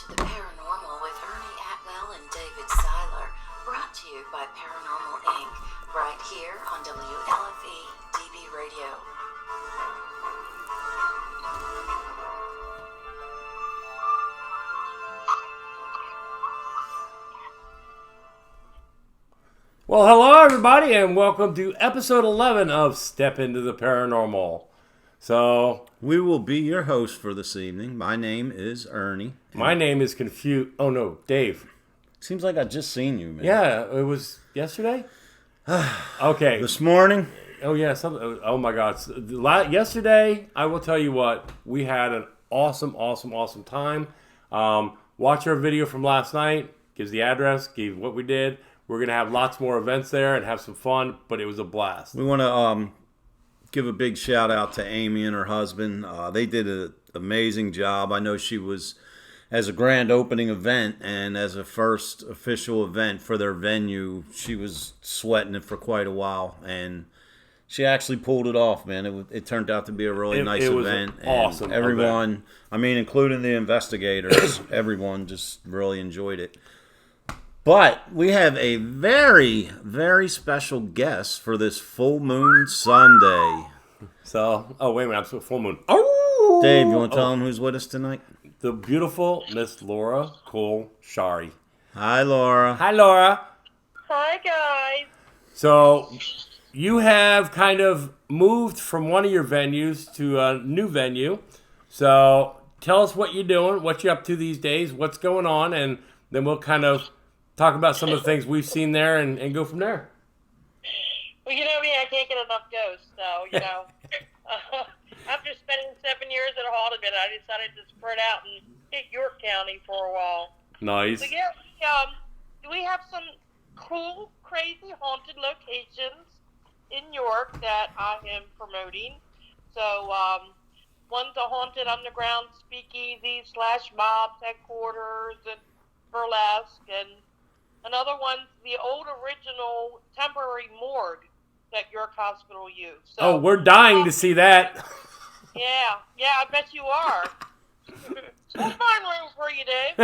to the Paranormal with Ernie Atwell and David Seiler, brought to you by Paranormal Inc., right here on WLFE DB Radio. Well, hello everybody, and welcome to episode 11 of Step Into the Paranormal. So, we will be your host for this evening. My name is Ernie. My name is Dave. Seems like I just seen you, man. Yeah, it was yesterday? Okay. This morning? Oh, yeah. Oh, my God. Yesterday, I will tell you what, we had an awesome time. Watch our video from last night. Gives the address, gives what we did. We're going to have lots more events there and have some fun, but it was a blast. We want to give a big shout out to Amy and her husband. They did an amazing job. I know she was, as a grand opening event and as a first official event for their venue, she was sweating it for quite a while. And she actually pulled it off, man. It turned out to be a really nice event. It was awesome. And everyone, I mean, including the investigators, everyone just really enjoyed it. But we have a very, very special guest for this full moon Sunday. So, wait a minute, I'm so full moon. Oh! Dave, you want to tell them who's with us tonight? The beautiful Miss Lora Cole Shari. Hi, Laura. Hi, Laura. Hi, guys. So, you have kind of moved from one of your venues to a new venue. So, tell us what you're doing, what you're up to these days, what's going on, and then we'll kind of talk about some of the things we've seen there and go from there. Well, you know me, I can't get enough ghosts, so, after spending 7 years at Haldeman, I decided to spread out and hit York County for a while. Nice. So, yeah, we have some cool, crazy, haunted locations in York that I am promoting. So, one's a haunted underground speakeasy / mob's headquarters and burlesque, and another one's the old original temporary morgue that York Hospital used. So, we're dying to see that. Yeah, I bet you are. We'll find room for you, Dave.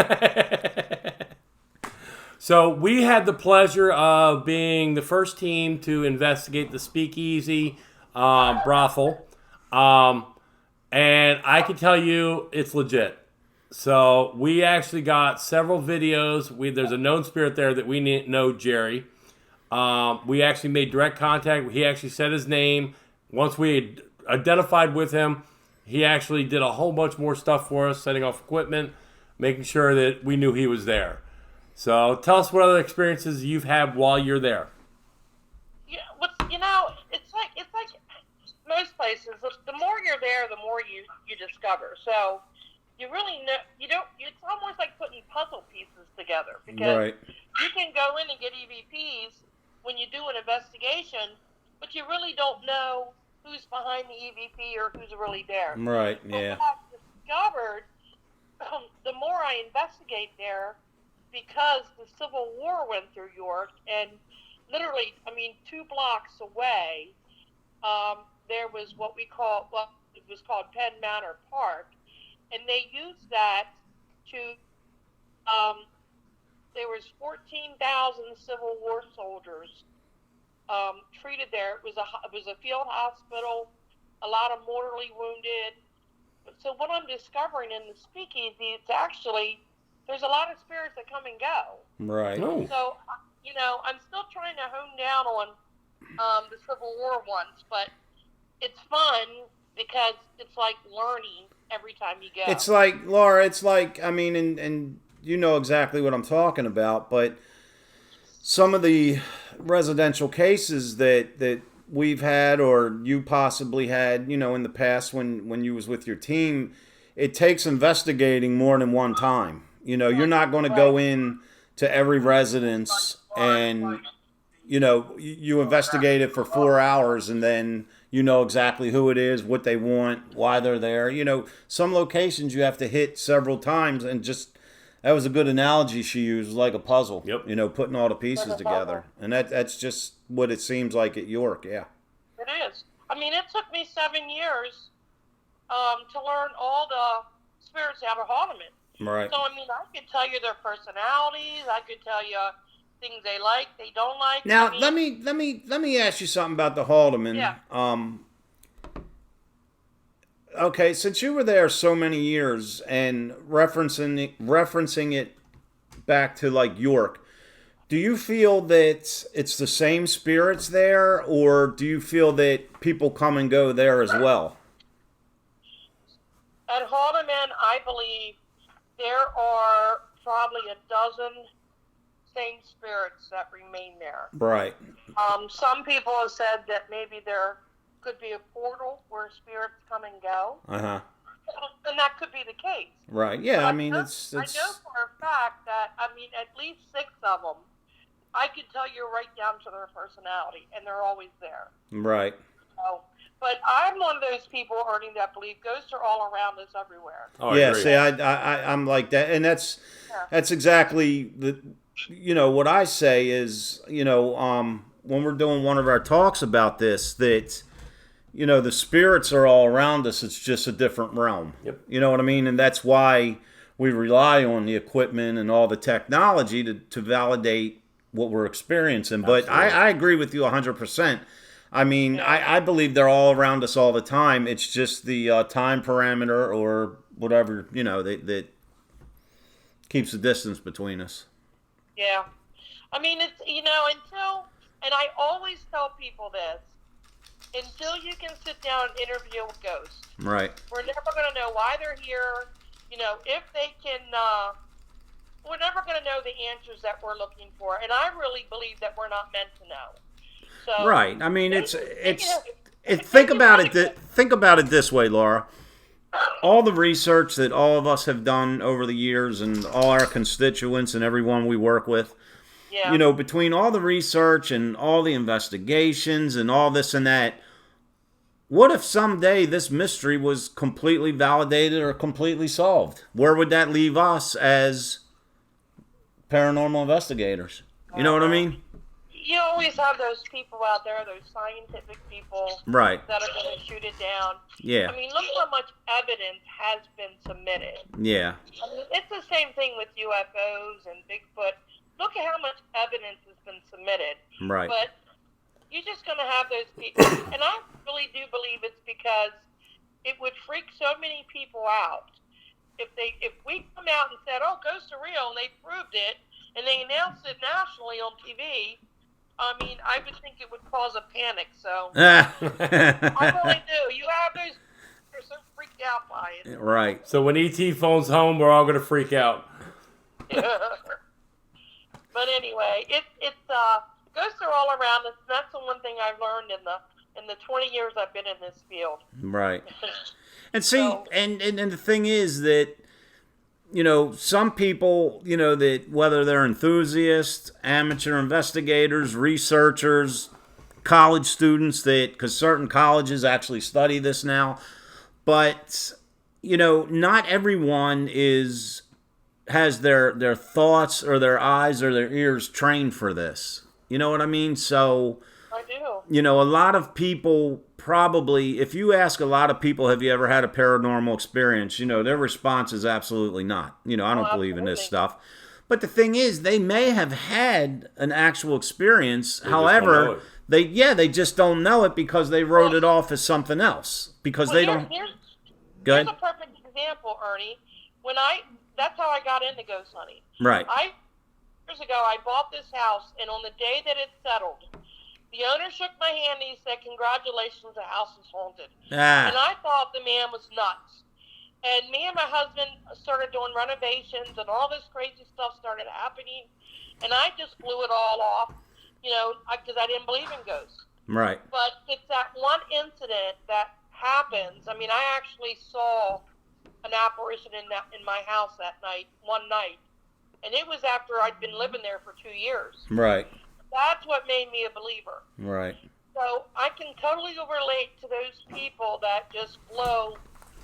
So we had the pleasure of being the first team to investigate the speakeasy brothel. And I can tell you it's legit. So we actually got several videos. There's a known spirit there that we know, Jerry. We actually made direct contact. He actually said his name. Once we had identified with him, he actually did a whole bunch more stuff for us, setting off equipment, making sure that we knew he was there. So tell us what other experiences you've had while you're there. Yeah, it's like most places. The more you're there, the more you discover. So you really know, it's almost like putting puzzle pieces together, because you can go in and get EVPs when you do an investigation, but you really don't know who's behind the EVP or who's really there. Right, yeah. What I've discovered, the more I investigate there, because the Civil War went through York, and literally, 2 blocks away, there was it was called Penn Manor Park, and they used that to, there was 14,000 Civil War soldiers treated there. It was a field hospital, a lot of mortally wounded. So what I'm discovering in the speakeasy, it's actually, there's a lot of spirits that come and go. Right. Oh. So, I'm still trying to hone down on the Civil War ones, but it's fun because it's like learning every time you go. It's like, Laura, and you know exactly what I'm talking about, but some of the residential cases that we've had, or you possibly had, in the past when you was with your team, it takes investigating more than one time. You're not going to go in to every residence and, you investigate it for 4 hours and then you know exactly who it is, what they want, why they're there. Some locations you have to hit several times, and just, that was a good analogy she used, like a puzzle. Yep. Putting all the pieces together. And that's just what it seems like at York, yeah. It is. It took me 7 years to learn all the spirits out of Haldeman. Right. So, I mean, I could tell you their personalities. I could tell you things they like, they don't like. Now, I mean, let me ask you something about the Haldeman. Yeah. Okay, since you were there so many years and referencing it back to like York, do you feel that it's the same spirits there, or do you feel that people come and go there as well? at Haldeman, I believe there are probably a dozen same spirits that remain there. Right. Some people have said that maybe there could be a portal where spirits come and go, Uh-huh. and that could be the case. Right. Yeah, But I mean I it's know for a fact that, I mean, at least 6 of them, I could tell you right down to their personality, and they're always there. right. So, but I'm one of those people, Ernie, that believe ghosts are all around us everywhere. Oh, I Yeah, agree. see, I'm like that, and Yeah. that's exactly what I say is, when we're doing one of our talks about this, that the spirits are all around us. It's just a different realm. Yep. You know what I mean? And that's why we rely on the equipment and all the technology to validate what we're experiencing. But Absolutely. I agree with you 100%. I mean, I believe they're all around us all the time. It's just the time parameter or whatever, that keeps the distance between us. Yeah. I mean, it's, and I always tell people this, until you can sit down and interview a ghost, Right. we're never going to know why they're here, if they can, we're never going to know the answers that we're looking for. And I really believe that we're not meant to know. So, Right. I mean, think think about it this way, Laura. All the research that all of us have done over the years, and all our constituents and everyone we work with, yeah. between all the research and all the investigations and all this and that, what if someday this mystery was completely validated or completely solved? Where would that leave us as paranormal investigators? You know what I mean? You always have those people out there, those scientific people Right. that are going to shoot it down. Yeah. I mean, look how much evidence has been submitted. Yeah. I mean, it's the same thing with UFOs and Bigfoot. Look at how much evidence has been submitted. Right. But you're just going to have those people. And I really do believe it's because it would freak so many people out. If we come out and said, oh, ghosts are real, and they proved it, and they announced it nationally on TV, I mean, I would think it would cause a panic. So I really do. You have those who are so freaked out by it. Right. So when ET phones home, we're all going to freak out. But anyway, it's ghosts are all around us. That's the one thing I've learned in the 20 years I've been in this field. Right. And see, So- and the thing is that, some people, that whether they're enthusiasts, amateur investigators, researchers, college students, because certain colleges actually study this now, but, not everyone has their thoughts or their eyes or their ears trained for this. You know what I mean? So, I do. a lot of people probably, if you ask a lot of people, have you ever had a paranormal experience? Their response is absolutely not. I don't believe in this absolutely. stuff. But the thing is, they may have had an actual experience. just don't know However, it. they just don't know it because they wrote it off as something else. Because Well, they don't. Here's Go ahead. a perfect example, Ernie. That's how I got into ghost hunting. Right. Years ago, I bought this house, and on the day that it settled, the owner shook my hand and he said, "Congratulations, the house is haunted." And Ah. I thought the man was nuts. And me and my husband started doing renovations, and all this crazy stuff started happening. And I just blew it all off, because I didn't believe in ghosts. Right. But it's that one incident that happens. I mean, I actually saw an apparition in my house one night. And it was after I'd been living there for 2 years. Right. That's what made me a believer. Right. So I can totally relate to those people that just blow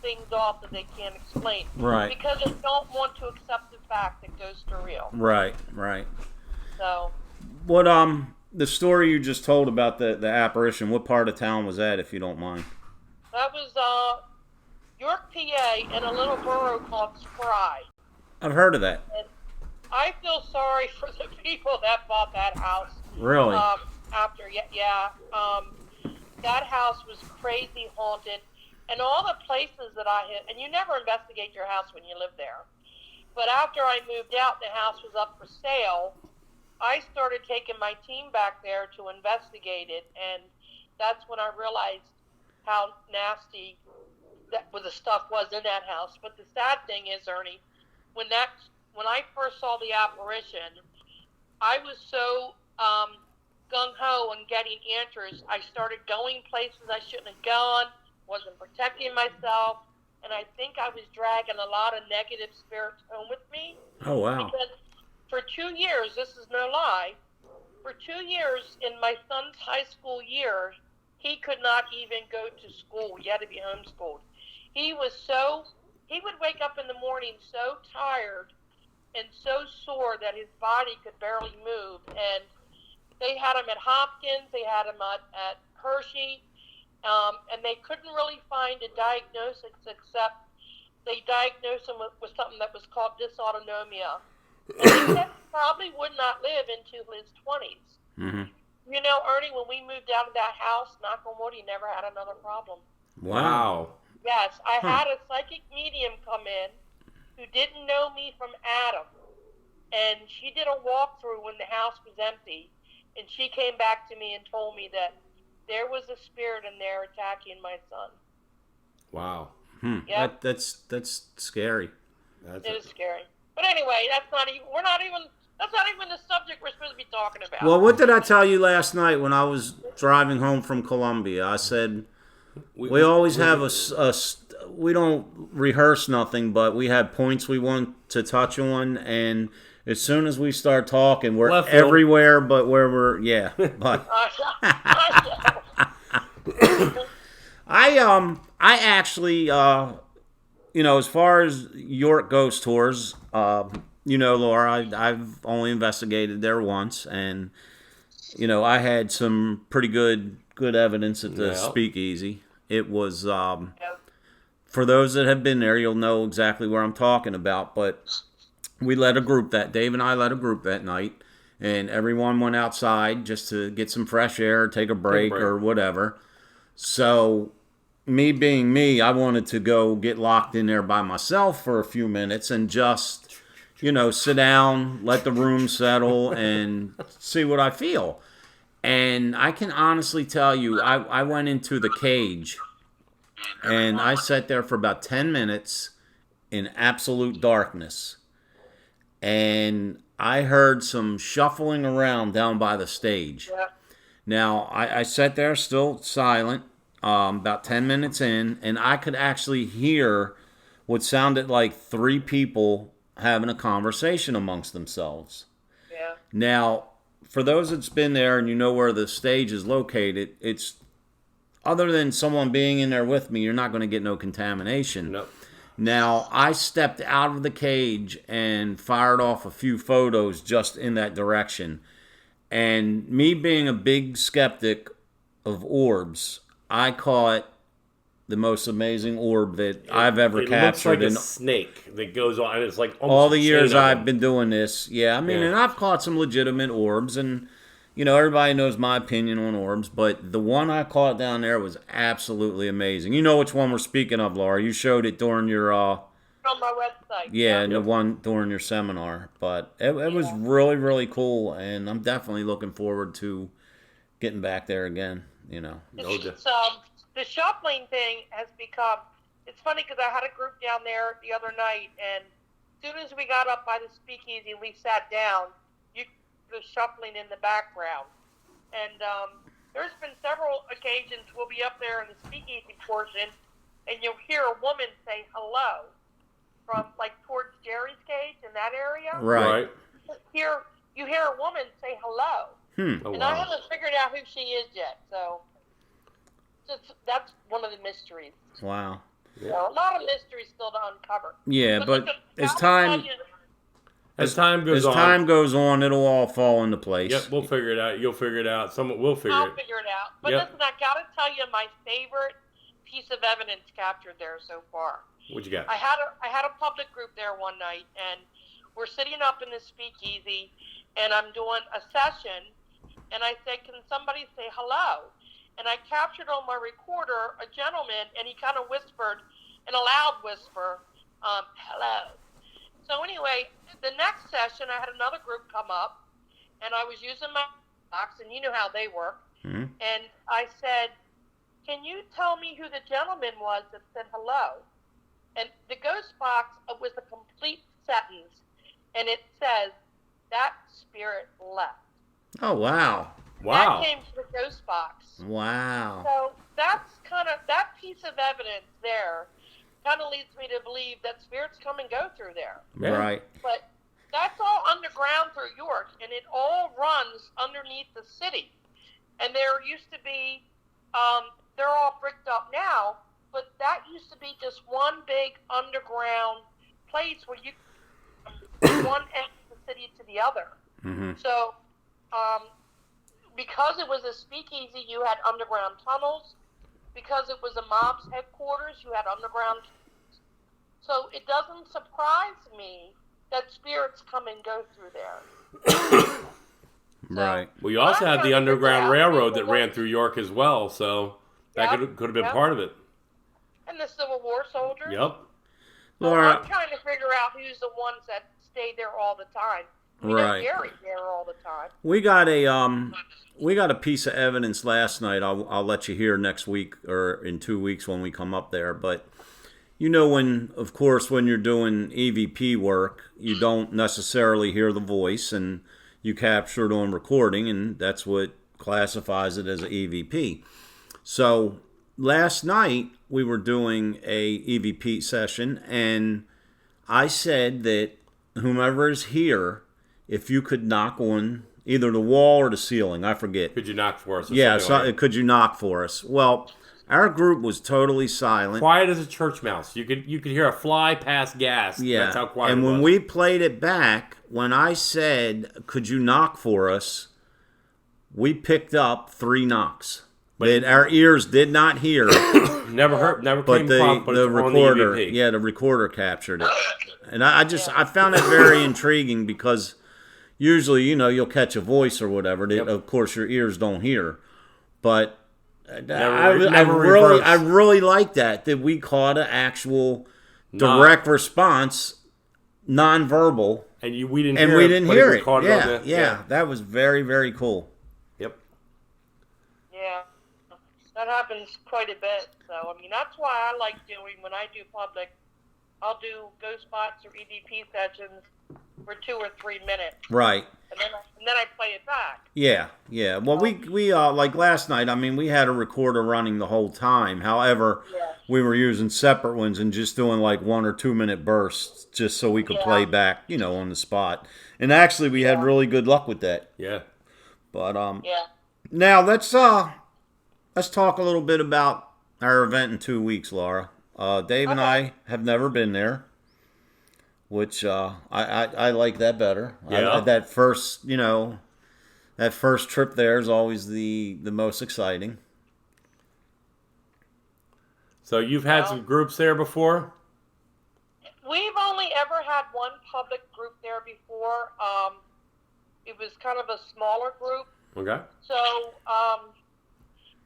things off that they can't explain. Right. Because they don't want to accept the fact that ghosts are real. Right. Right. So, What the story you just told about the apparition? What part of town was that, if you don't mind? that was York, PA, in a little borough called Spry. I've heard of that. And I feel sorry for the people that bought that house. Really? That house was crazy haunted. And all the places that I hit, and you never investigate your house when you live there. But after I moved out, the house was up for sale. I started taking my team back there to investigate it, and that's when I realized how nasty the stuff was in that house. But the sad thing is, Ernie, when I first saw the apparition, I was so gung-ho on getting answers. I started going places I shouldn't have gone, wasn't protecting myself, and I think I was dragging a lot of negative spirits home with me. Oh, wow. Because for 2 years, this is no lie, for 2 years in my son's high school year, he could not even go to school. He had to be homeschooled. He would wake up in the morning so tired and so sore that his body could barely move. And they had him at Hopkins, they had him at Hershey, and they couldn't really find a diagnosis except they diagnosed him with something that was called dysautonomia. And they said he probably would not live into his 20s. Mm-hmm. You know, Ernie, when we moved out of that house, knock on wood, he never had another problem. Wow. Yes, I had a psychic medium come in who didn't know me from Adam. And she did a walkthrough when the house was empty. And she came back to me and told me that there was a spirit in there attacking my son. Wow. Yep. That's scary. It is scary. But anyway, that's not even the subject we're supposed to be talking about. Well, what did I tell you last night when I was driving home from Columbia? I said we always have we don't rehearse nothing, but we have points we want to touch on, and as soon as we start talking, we're everywhere but where we're, but I actually, as far as York ghost tours, Laura, I've only investigated there once, and, I had some pretty good evidence at the speakeasy. It was, for those that have been there, you'll know exactly where I'm talking about, but Dave and I led a group that night, and everyone went outside just to get some fresh air, take a break or whatever. So, me being me, I wanted to go get locked in there by myself for a few minutes and just, sit down, let the room settle, and see what I feel. And I can honestly tell you, I went into the cage, and I sat there for about 10 minutes in absolute darkness. And I heard some shuffling around down by the stage. Yeah. Now, I sat there still silent, about 10 minutes in, and I could actually hear what sounded like 3 people having a conversation amongst themselves. Yeah. Now, for those that's been there and you know where the stage is located, it's, other than someone being in there with me, you're not going to get no contamination. Nope. Now, I stepped out of the cage and fired off a few photos just in that direction. And me being a big skeptic of orbs, I caught the most amazing orb that I've ever captured. It looks like a snake that goes on. And it's like all the years I've been doing this. Yeah, and I've caught some legitimate orbs, and everybody knows my opinion on orbs, but the one I caught down there was absolutely amazing. You know which one we're speaking of, Laura. You showed it during your on my website. Yeah, and the one during your seminar. But it was really, really cool, and I'm definitely looking forward to getting back there again. The shuffling thing has become, it's funny because I had a group down there the other night, and as soon as we got up by the speakeasy and we sat down, the shuffling in the background. And there's been several occasions we'll be up there in the speakeasy portion, and you'll hear a woman say hello from like towards Jerry's cage in that area. Right. You hear a woman say hello. Oh, and wow. I haven't figured out who she is yet, so that's one of the mysteries. Wow. Yeah. So a lot of mysteries still to uncover. Yeah, but as time goes on, it'll all fall into place. Yep, we'll figure it out. You'll figure it out. We'll figure I'll figure it out. But listen, I got to tell you my favorite piece of evidence captured there so far. What you got? I had a public group there one night, and we're sitting up in the speakeasy, and I'm doing a session, and I said, "Can somebody say hello?" And I captured on my recorder a gentleman, and he kind of whispered in a loud whisper, "Hello." So anyway, the next session, I had another group come up, and I was using my box, and you know how they work. Mm-hmm. And I said, "Can you tell me who the gentleman was that said hello?" And the ghost box was a complete sentence, and it says, "That spirit left." Oh, wow. Wow. That came from the ghost box. Wow. So that's kind of, that piece of evidence there kind of leads me to believe that spirits come and go through there. Yeah. Right. But that's all underground through York, and it all runs underneath the city. And there used to be, they're all bricked up now, but that used to be just one big underground place where you from one end of the city to the other. Mm-hmm. So, because it was a speakeasy, you had underground tunnels. Because it was a mob's headquarters, you had underground. So it doesn't surprise me that spirits come and go through there. Right. Well, you also had the Underground Railroad that ran through. through York as well, so that Yep, could have been yep. part of it. And the Civil War soldiers. Yep. So Laura, I'm trying to figure out who's the ones that stayed there all the time. We Right. know Gary's there all the time. we got a piece of evidence last night. I'll let you hear next week or in 2 weeks when we come up there. But you know, when you're doing EVP work, you don't necessarily hear the voice, and you capture it on recording, and that's what classifies it as an EVP. So last night we were doing a EVP session, and I said that whomever is here, if you could knock on either the wall or the ceiling, I forget. Could you knock for us? or Yeah, something like that? could you knock for us? Well, our group was totally silent. Quiet as a church mouse. You could hear a fly pass gas. Yeah, That's how quiet and it was. when we played it back, when I said, "Could you knock for us?" we picked up 3 knocks that our ears did not hear, never but came across, but the it's on recorder, the EVP. the recorder captured it, and I found it very intriguing because usually, you'll catch a voice or whatever that, of course, your ears don't hear, but I really like that we caught an actual direct response, nonverbal, And we didn't and hear we it. didn't but hear was it. caught on the- Yeah, that was very, very cool. Yep. Yeah, that happens quite a bit. So, I mean, that's why I like doing, when I do public, I'll do ghost spots or EVP sessions for 2 or 3 minutes. Right. And then I play it back. Yeah. Well, we like last night, I mean, we had a recorder running the whole time. However, we were using separate ones and just doing like 1 or 2 minute bursts just so we could play back, on the spot. And actually, we had really good luck with that. Yeah. But Yeah. now let's talk a little bit about our event in 2 weeks, Laura. Dave and I have never been there, which I like that better. Yeah. That first trip there is always the most exciting. So you've had some groups there before? We've only ever had one public group there before. It was kind of a smaller group. Okay. So,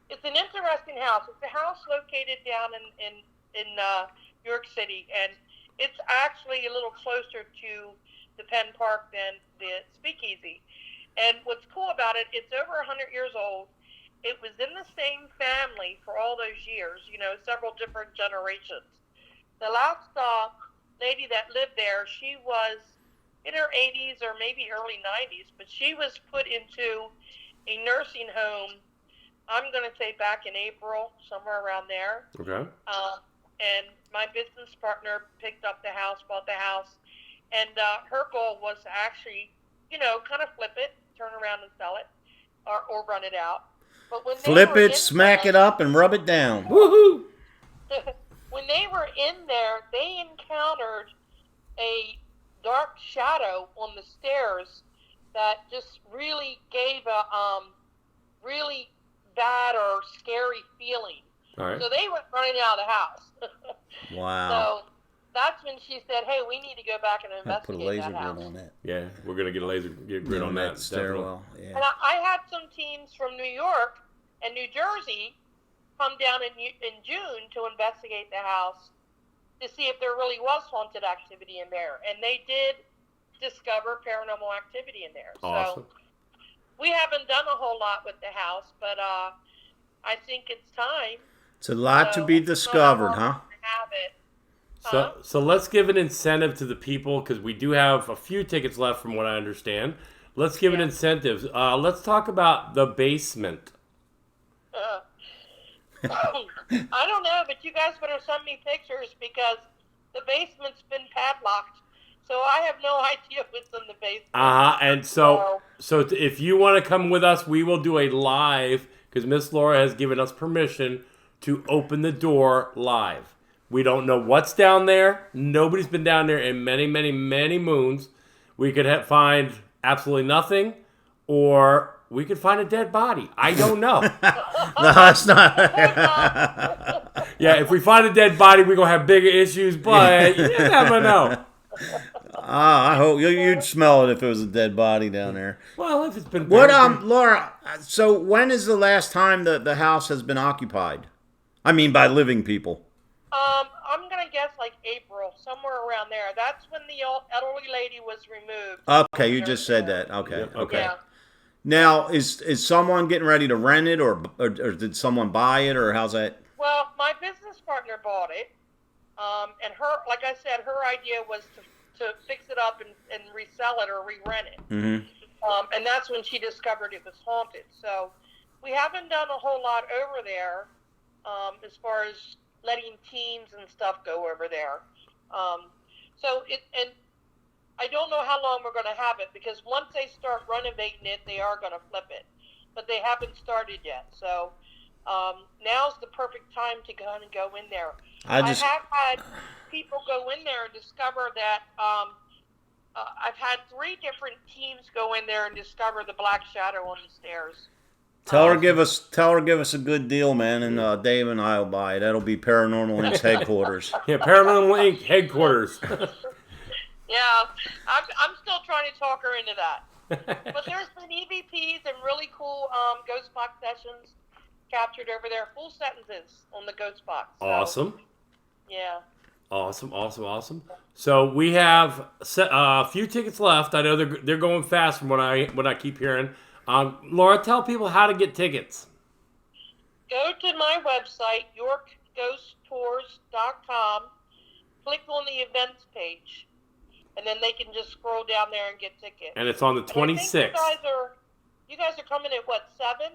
it's an interesting house. It's a house located down in New York City, and it's actually a little closer to the Penn Park than the Speakeasy. And what's cool about it, it's over 100 years old. It was in the same family for all those years, several different generations. The last lady that lived there, she was in her 80s or maybe early 90s, but she was put into a nursing home, I'm going to say back in April, somewhere around there. Okay. And my business partner picked up the house, bought the house, and her goal was to actually, kind of flip it, turn around and sell it, or run it out. But when Flip it, smack it up, and rub it down. Woohoo! When they were in there, they encountered a dark shadow on the stairs that just really gave a really bad or scary feeling. All right. So they went running out of the house. Wow. So that's when she said, "Hey, we need to go back and I investigate put a laser that grid house." on that. Yeah, we're gonna get a laser grid on that stairwell. And Yeah. I had some teams from New York and New Jersey come down in June to investigate the house to see if there really was haunted activity in there, and they did discover paranormal activity in there. Awesome. So we haven't done a whole lot with the house, but I think it's time. It's a lot to be discovered, huh? Have it. So let's give an incentive to the people because we do have a few tickets left from what I understand. Let's give an incentive. Let's talk about the basement. I don't know, but you guys better send me pictures because the basement's been padlocked. So I have no idea what's in the basement. And so if you want to come with us, we will do a live because Miss Lora has given us permission to open the door live. We don't know what's down there. Nobody's been down there in many, many, many moons. We could find absolutely nothing, or we could find a dead body. I don't know. No, it's not. Yeah, if we find a dead body, we're going to have bigger issues, but you never know. I hope you'd smell it if it was a dead body down there. Well, if it's been... Laura, so when is the last time the house has been occupied? I mean, by living people. I'm going to guess like April, somewhere around there. That's when the elderly lady was removed. Okay, you just said that. Okay, Yeah, okay. Yeah. Now, is someone getting ready to rent it, or did someone buy it, or how's that? Well, my business partner bought it, and her, like I said, her idea was to fix it up and resell it or re-rent it. Mm-hmm. And that's when she discovered it was haunted. So we haven't done a whole lot over there as far as letting teams and stuff go over there. And I don't know how long we're going to have it because once they start renovating it, they are going to flip it. But they haven't started yet. So now's the perfect time to go in there. I have had people go in there and discover that I've had 3 different teams go in there and discover the black shadow on the stairs. Tell her give us a good deal, man, and Dave and I will buy it. That'll be Paranormal Inc.'s headquarters. Yeah, Paranormal Inc. headquarters. Yeah, I'm still trying to talk her into that. But there's been EVPs and really cool ghost box sessions captured over there, full sentences on the ghost box. So, Awesome. Yeah. Awesome. So we have a few tickets left. I know they're going fast from what I keep hearing. Laura, tell people how to get tickets. Go to my website, yorkghosttours.com, click on the events page, and then they can just scroll down there and get tickets. And it's on the 26th. You guys are coming at what, 7?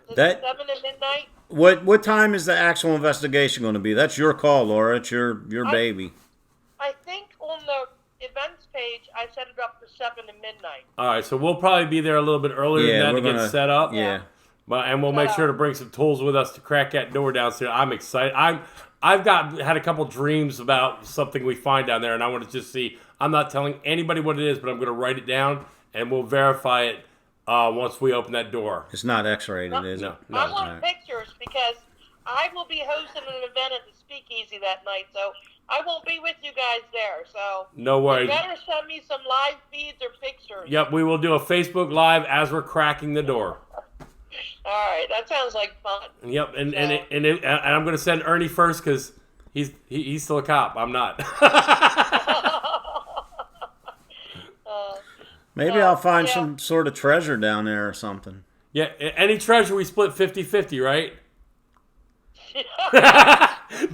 Is it That- 7 at midnight? What time is the actual investigation going to be? That's your call, Laura. It's your baby. I think on the events page, I set it up for 7 to midnight. All right, so we'll probably be there a little bit earlier than that to get set up. Yeah. And we'll make sure to bring some tools with us to crack that door downstairs. I'm excited. I've had a couple dreams about something we find down there, and I want to just see. I'm not telling anybody what it is, but I'm going to write it down, and we'll verify it once we open that door. It's not X-rated, is it? No. I want pictures because I will be hosting an event at the Speakeasy that night, so I won't be with you guys there. So No worries. you better send me some live feeds or pictures. Yep, we will do a Facebook Live as we're cracking the door. All right, that sounds like fun. Yep, and I'm going to send Ernie first because he's still a cop. I'm not. Maybe I'll find some sort of treasure down there or something. Yeah, any treasure we split 50-50, right?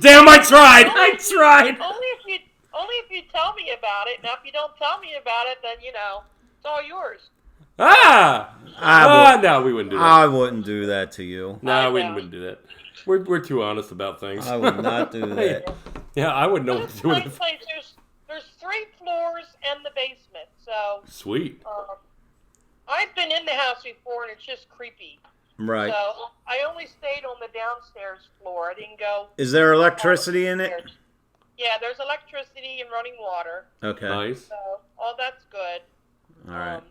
Damn, I tried. Only if you tell me about it. Now, if you don't tell me about it, then it's all yours. No, we wouldn't do that. I wouldn't do that to you. No, we wouldn't do that. We're too honest about things. I would not do that. Yeah, I wouldn't know But what it's to do a with nice it. place. There's 3 floors and the basement. So Sweet. I've been in the house before, and it's just creepy. Right. So I only stayed on the downstairs floor. I didn't go. Is there electricity in it? Yeah, there's electricity and running water. Okay. Nice. So all that's good. All right.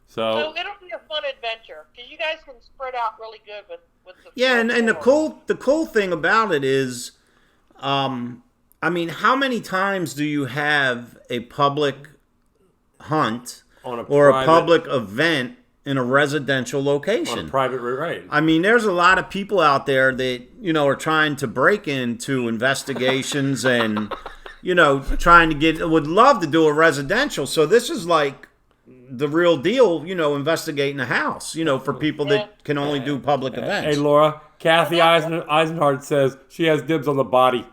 So it'll be a fun adventure because you guys can spread out really good with the Yeah, and the floor. cool thing about it is, I mean, how many times do you have a public hunt On a or a private- public event in a residential On location? a private right. I mean, there's a lot of people out there that, are trying to break into investigations and, trying to would love to do a residential. So this is like the real deal, investigating a house, for people that can only do public events. Hey, Laura, Kathy Eisenhardt says she has dibs on the body.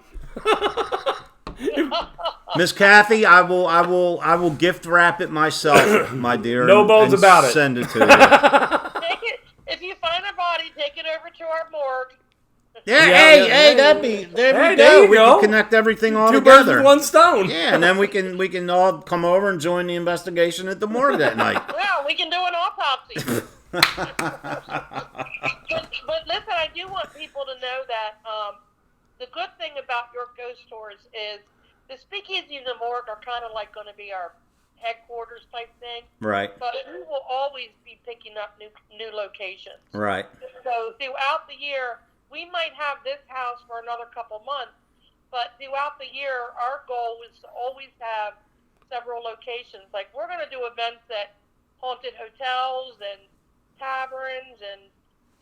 Miss Kathy, I will gift wrap it myself, my dear. No bones and about it. Send it to you. Take it. If you find a body, take it over to our morgue. Yeah, Yeah, hey, yeah. There you we go. can connect everything all Two birds together. with one stone. Yeah, and then we can all come over and join the investigation at the morgue that night. Well, we can do an autopsy. but listen, I do want people to know that the good thing about your ghost tours is the speakeasy and the morgue are kind of like going to be our headquarters type thing. Right, But we will always be picking up new locations. right. So throughout the year, we might have this house for another couple months, but throughout the year, our goal is to always have several locations. Like, we're going to do events at haunted hotels and taverns and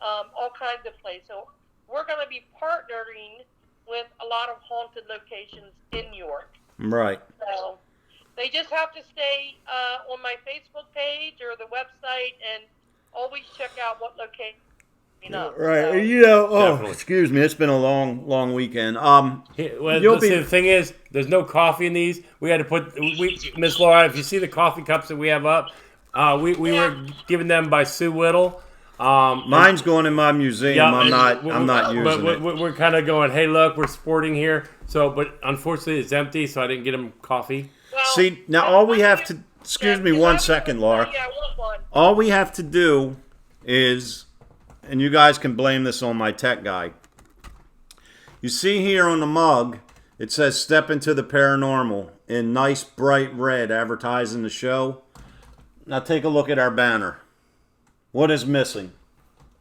all kinds of places. So we're going to be partnering with a lot of haunted locations in York. Right. So they just have to stay on my Facebook page or the website and always check out what location. Right. So, Definitely. Excuse me. It's been a long weekend. Well, You'll see, be- the thing is, there's no coffee in these. We had to put Miss Laura. If you see the coffee cups that we have up, we were given them by Sue Whittle. Mine's going in my museum. Yeah, I'm not but using it. we're kind of going, hey, look, we're sporting here. So, but unfortunately, it's empty, so I didn't get them coffee. well, See, now all we have to excuse me 1 second, Laura. Yeah, I want one. All we have to do is, and you guys can blame this on my tech guy. You see here on the mug, it says "Step into the Paranormal" in nice bright red, advertising the show. Now take a look at our banner. What is missing?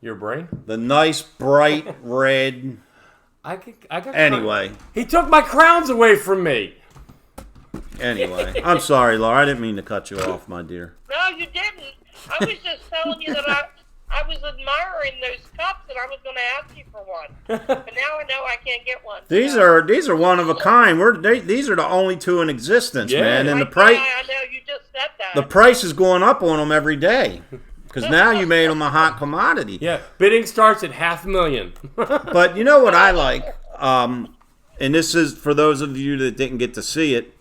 Your brain? The nice bright red. I got Anyway, he took my crowns away from me. anyway, I'm sorry, Laura. I didn't mean to cut you off, my dear. No, you didn't. I was just telling you that I was admiring those cups and I was going to ask you for one. But now I know I can't get one. These So- are one of a kind. These are the only two in existence, Yeah. man. And the Yeah, price I know, you just said that. the price is going up on them every day because now you made them a hot commodity. Yeah, bidding starts at $500,000. But you know what I like, and this is for those of you that didn't get to see it.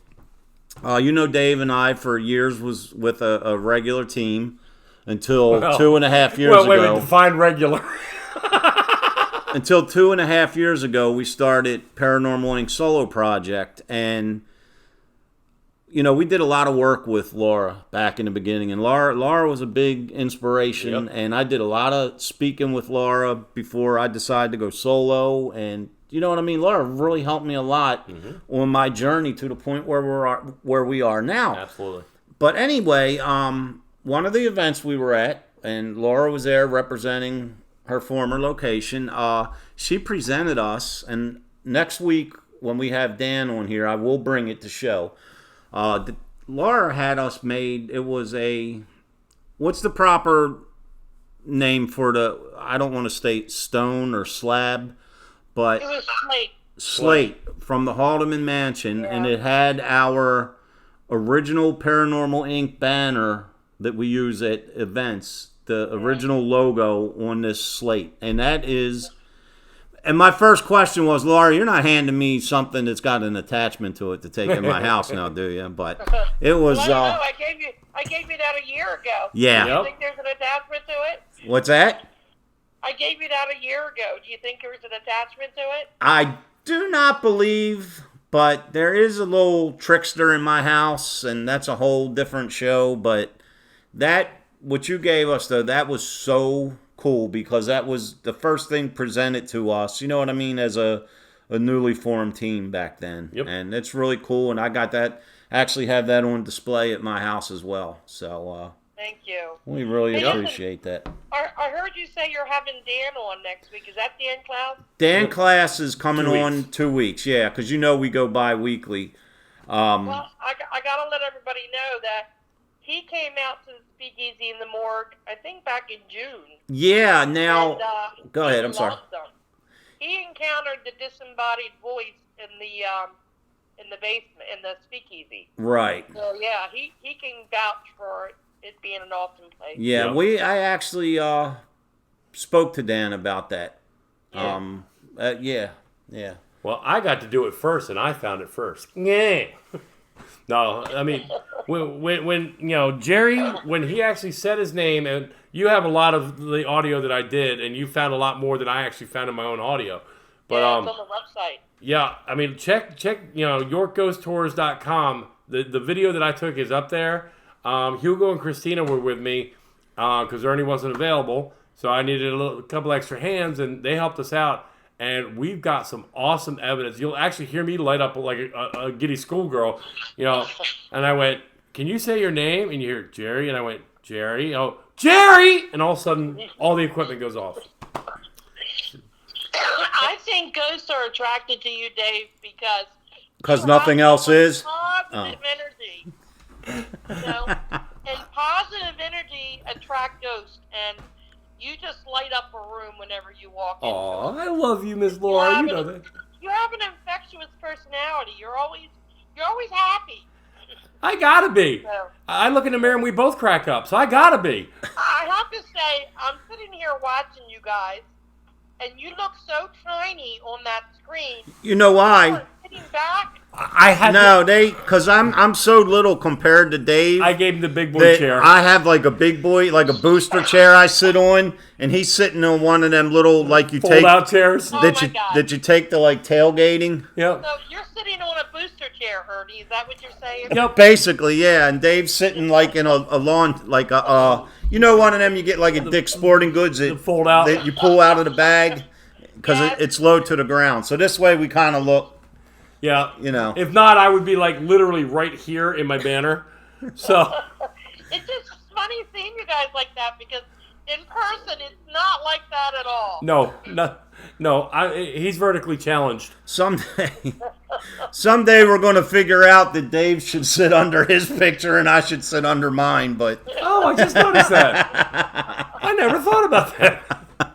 Dave and I for years was with a regular team until 2.5 years well, wait, ago. wait, define regular. Until 2.5 years ago, we started Paranormal Inc. Solo Project, and we did a lot of work with Laura back in the beginning, and Laura was a big inspiration, Yep. and I did a lot of speaking with Laura before I decided to go solo, and you know what I mean. Laura really helped me a lot on my journey to the point where we are now. Absolutely. But anyway, one of the events we were at, and Laura was there representing her former location. She presented us, and next week when we have Dan on here, I will bring it to show. Laura had us made. It was what's the proper name for I don't want to state stone or slab, but It was late. slate from the Haldeman Mansion, and it had our original Paranormal Inc. banner that we use at events, the original logo on this slate. And that is, and my first question was, Laura, you're not handing me something that's got an attachment to it to take in my house now, do you? But it was, Well, I don't know. I gave you that a year ago. yeah. Do you Yep. think there's an attachment to it? What's that? I gave you that a year ago. Do you think there was an attachment to it? I do not believe, but there is a little trickster in my house, and that's a whole different show. But what you gave us, though, that was so cool because that was the first thing presented to us, you know what I mean, as a newly formed team back then. Yep. And it's really cool, and I got that, actually have that on display at my house as well. So, Yeah. Thank you. We really Hey, appreciate that. I heard you say you're having Dan on next week. Is that Dan Cloud? Dan Class is coming 2 weeks. on 2 weeks, yeah, because we go bi-weekly. Well, I got to let everybody know that he came out to the Speakeasy in the morgue, I think back in June. Yeah, now, And, go ahead, he I'm sorry. loved them. He encountered the disembodied voice in the basement, in the Speakeasy. Right. So, yeah, he can vouch for it being an awesome place. Yeah, Yep. I actually spoke to Dan about that. Yeah. Yeah. Well, I got to do it first, and I found it first. Yeah. No, I mean, when Jerry, when he actually said his name, and you have a lot of the audio that I did, and you found a lot more than I actually found in my own audio. But Yeah, it's on the website. yeah, I mean, check YorkGhostTours.com. The video that I took is up there. Hugo and Christina were with me because Ernie wasn't available, so I needed a couple extra hands, and they helped us out. And we've got some awesome evidence. You'll actually hear me light up like a giddy schoolgirl, And I went, "Can you say your name?" And you hear Jerry, and I went, "Jerry, oh Jerry!" And all of a sudden, all the equipment goes off. I think ghosts are attracted to you, Dave, because you nothing have else is? positive energy. And positive energy attract ghosts, and you just light up a room whenever you walk in. Oh, I love you, Miss Laura. You know that. You have an infectious personality. You're always happy. I gotta be. So, I look in the mirror and we both crack up, so I gotta be. I have to say, I'm sitting here watching you guys, and you look so tiny on that screen. You know why? You're sitting back. I had because I'm so little compared to Dave. I gave him the big boy that chair. I have like a big boy, like a booster chair I sit on, and he's sitting on one of them little like you Fold take out chairs. Oh that my you God. that you take to like tailgating. Yep. So you're sitting on a booster chair, Ernie. Is that what you're saying? Yep. Basically, yeah. And Dave's sitting like in a lawn, like one of them you get like at Dick's Sporting Goods The fold out. that you pull out of the bag because Yes. it's low to the ground. So this way we kind of look, Yeah. If If not, I would be like literally right here in my banner. So It's just funny seeing you guys like that because in person it's not like that at all. no. He's vertically challenged. someday we're going to figure out that Dave should sit under his picture and I should sit under mine. But Oh, I just noticed that. I never thought about that.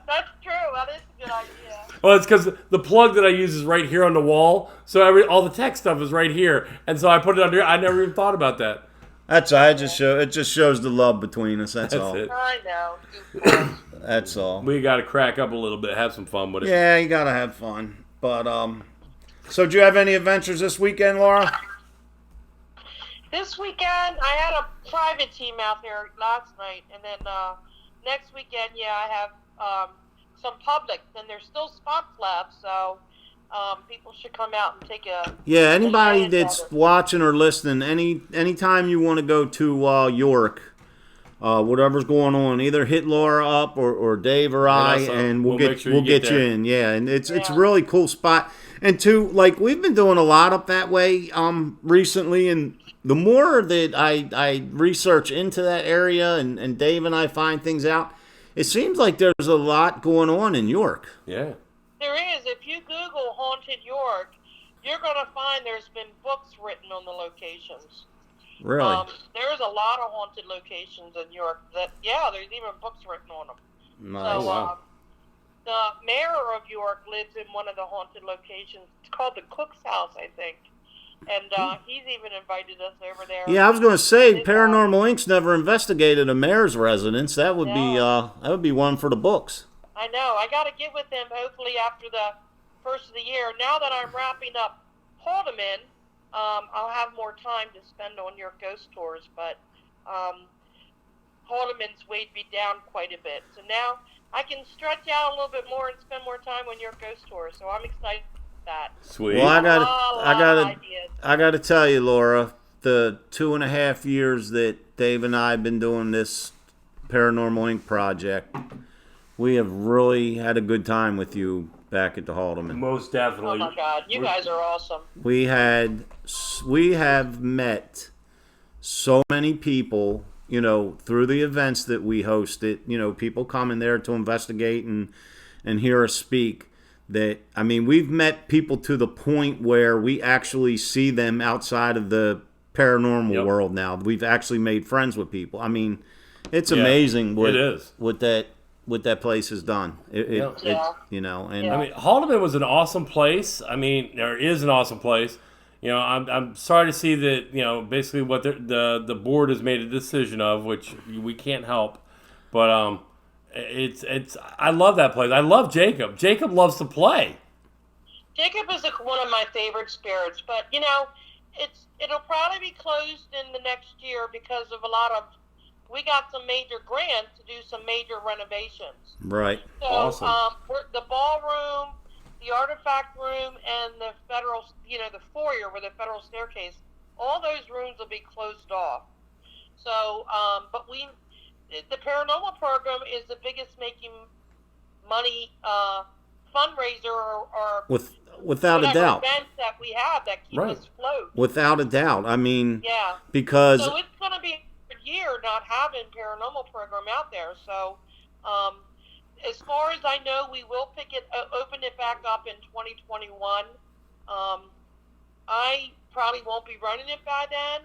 That's true. That is a good idea. Well, it's because the plug that I use is right here on the wall, so all the tech stuff is right here, and so I put it under. I never even thought about that. that's all. It just shows the love between us. That's all. It. I know. That's all. We got to crack up a little bit, have some fun with it. Yeah, you gotta have fun. But so do you have any adventures this weekend, Laura? This weekend I had a private team out there last night, and then next weekend, I have some public, and there's still spots left, so people should come out and take a. Yeah, anybody advantage that's of it. watching or listening, anytime you want to go to York, whatever's going on, either hit Laura up or Dave or I, us up. and we'll We'll make sure you get get you there. in. Yeah, and it's a Yeah. really cool spot. And like we've been doing a lot up that way recently, and the more that I research into that area and Dave and I find things out, it seems like there's a lot going on in York. Yeah. There is. If you Google Haunted York, you're going to find there's been books written on the locations. Really? There's a lot of haunted locations in York that, there's even books written on them. Nice. So, wow. the mayor of York lives in one of the haunted locations. It's called the Cook's House, I think. And he's even invited us over there. Yeah, I was going to say It's, Paranormal Inc.'s never investigated a mayor's residence. That would No. be one for the books. I know. I got to get with him hopefully after the first of the year. Now that I'm wrapping up Haldeman, I'll have more time to spend on your ghost tours. But Haldeman's weighed me down quite a bit. So now I can stretch out a little bit more and spend more time on your ghost tours. So I'm excited about that. Sweet. Well, A lot of ideas. I got to tell you, Laura, the 2.5 years that Dave and I have been doing this Paranormal Inc. project, we have really had a good time with you back at the Haldeman. Most Oh definitely. my God, you guys are awesome. We have met so many people through the events that we hosted, people coming there to investigate and hear us speak. That, I mean, we've met people to the point where we actually see them outside of the paranormal world now. We've actually made friends with people. I mean, it's amazing what that place has done. And I mean, Haldeman was an awesome place. I mean, there is an awesome place. I'm sorry to see that, basically what the board has made a decision of, which we can't help. But it's I love that place. I love Jacob. Jacob loves to play. Jacob is one of my favorite spirits, but it'll probably be closed in the next year because of we got some major grants to do some major renovations. Right. So, awesome. The ballroom, the artifact room, and the federal, the foyer with the federal staircase, all those rooms will be closed off. So, but the paranormal program is the biggest making money fundraiser or without a doubt events that we have that keep us afloat. Without a doubt. I mean, because so it's going to be a year not having paranormal program out there. So, as far as I know, we will open it back up in 2021. I probably won't be running it by then.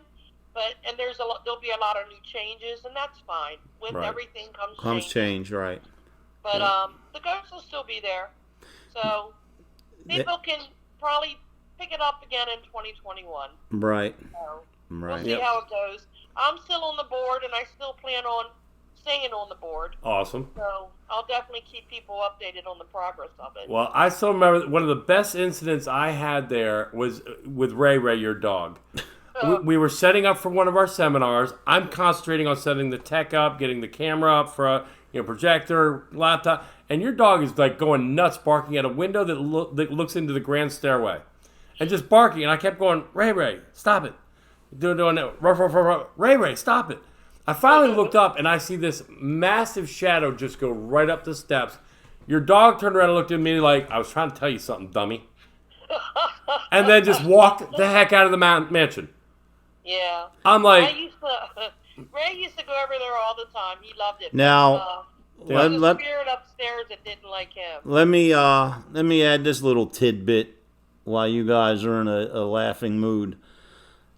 And there'll be a lot of new changes, and that's fine. With everything comes change, right? But the ghosts will still be there, so people can probably pick it up again in 2021. Right. So right. We'll see how it goes. I'm still on the board, and I still plan on staying on the board. Awesome. So I'll definitely keep people updated on the progress of it. Well, I still remember one of the best incidents I had there was with Ray, your dog. We were setting up for one of our seminars. I'm concentrating on setting the tech up, getting the camera up for a projector, laptop, and your dog is like going nuts, barking at a window that looks into the grand stairway, and just barking. And I kept going, Ray, stop it! Doing it, ruff, ruff, ruff, ruff. Ray, stop it! I finally looked up and I see this massive shadow just go right up the steps. Your dog turned around and looked at me like, I was trying to tell you something, dummy, and then just walked the heck out of the mansion. Yeah. I'm like... Ray used to go over there all the time. He loved it. Now... There was a spirit upstairs that didn't like him. Let me add this little tidbit while you guys are in a laughing mood.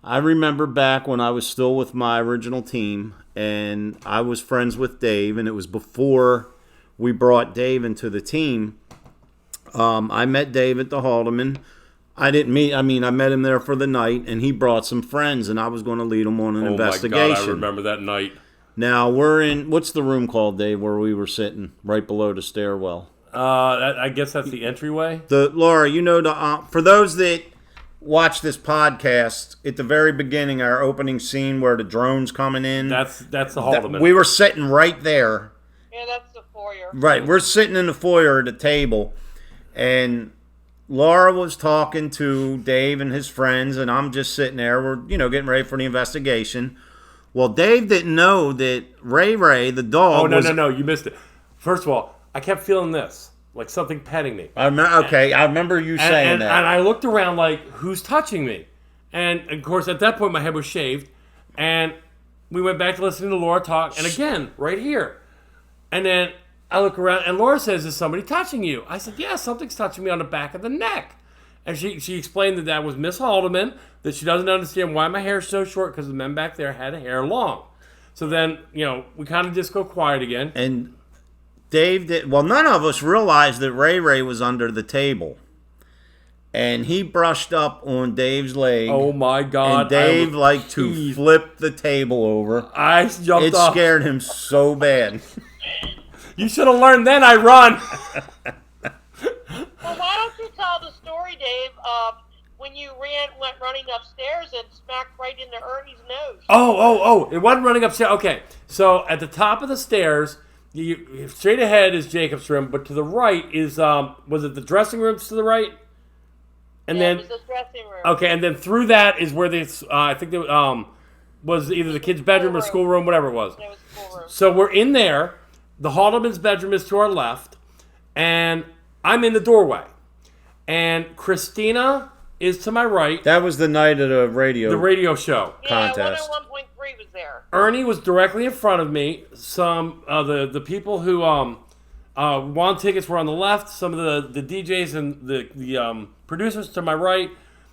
I remember back when I was still with my original team, and I was friends with Dave, and it was before we brought Dave into the team. I met Dave at the Haldeman. I met him there for the night, and he brought some friends, and I was going to lead them on an investigation. Oh, my God, I remember that night. Now, we're in, what's the room called, Dave, where we were sitting, right below the stairwell? I guess that's the entryway? Laura, for those that watch this podcast, at the very beginning, our opening scene where the drone's coming in. That's the Haldeman. We were sitting right there. Yeah, that's the foyer. Right, we're sitting in the foyer at the table, and Laura was talking to Dave and his friends, and I'm just sitting there. We're, getting ready for the investigation. Well, Dave didn't know that Ray, the dog. Oh, no, you missed it. First of all, I kept feeling this, like something petting me. I remember you saying that. And I looked around like, who's touching me? And, of course, at that point, my head was shaved. And we went back to listening to Lora talk. And again, right here. And then I look around, and Lora says, is somebody touching you? I said, yeah, something's touching me on the back of the neck. And she explained that was Miss Haldeman, that she doesn't understand why my hair is so short because the men back there had hair long. So then, we kind of just go quiet again. And Dave none of us realized that Ray was under the table. And he brushed up on Dave's leg. Oh, my God. And Dave liked to flip the table over. I jumped off. It scared him so bad. You should have learned then I run. Well, why don't you tell the story, Dave, of when you went running upstairs and smacked right into Ernie's nose? Oh, it wasn't running upstairs. Okay, so at the top of the stairs, straight ahead is Jacob's room, but to the right is, was it the dressing rooms to the right? And then, it was the dressing room. Okay, and then through that is where this, I think there was either the kid's bedroom or schoolroom, whatever it was. It was schoolroom. So we're in there. The Haldeman's bedroom is to our left, and I'm in the doorway. And Christina is to my right. That was the night of the radio show. Yeah, contest. 101.3 was there. Ernie was directly in front of me. Some the people who won tickets were on the left. Some of the DJs and the producers to my right,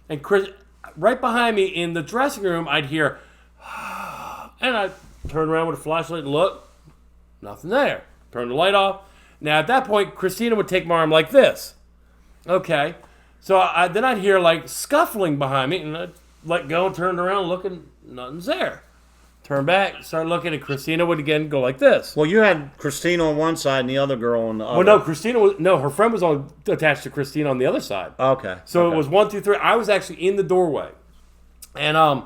and Chris right behind me in the dressing room. I'd hear, and I turn around with a flashlight and look, nothing there. Turn the light off. Now at that point, Christina would take my arm like this. Okay, so then I'd hear like scuffling behind me, and I'd let go and turn around, looking, nothing's there. Turn back, start looking, and Christina would again go like this. Well, you had Christina on one side and the other girl on the other. Well, no, her friend was attached to Christina on the other side. Okay. So okay. it was 1, 2, 3. I was actually in the doorway, and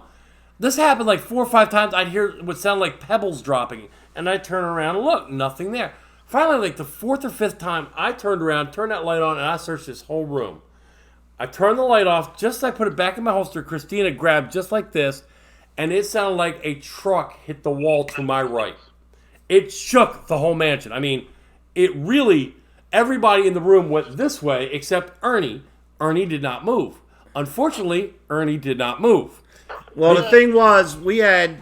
this happened like 4 or 5 times. I'd hear it would sound like pebbles dropping, and I'd turn around and look, nothing there. Finally, like the 4th or 5th time, I turned around, turned that light on, and I searched this whole room. I turned the light off, just as I put it back in my holster, Christina grabbed just like this, and it sounded like a truck hit the wall to my right. It shook the whole mansion. I mean, it really, everybody in the room went this way except Ernie. Ernie did not move. Unfortunately, Ernie did not move. Well, the thing was, we had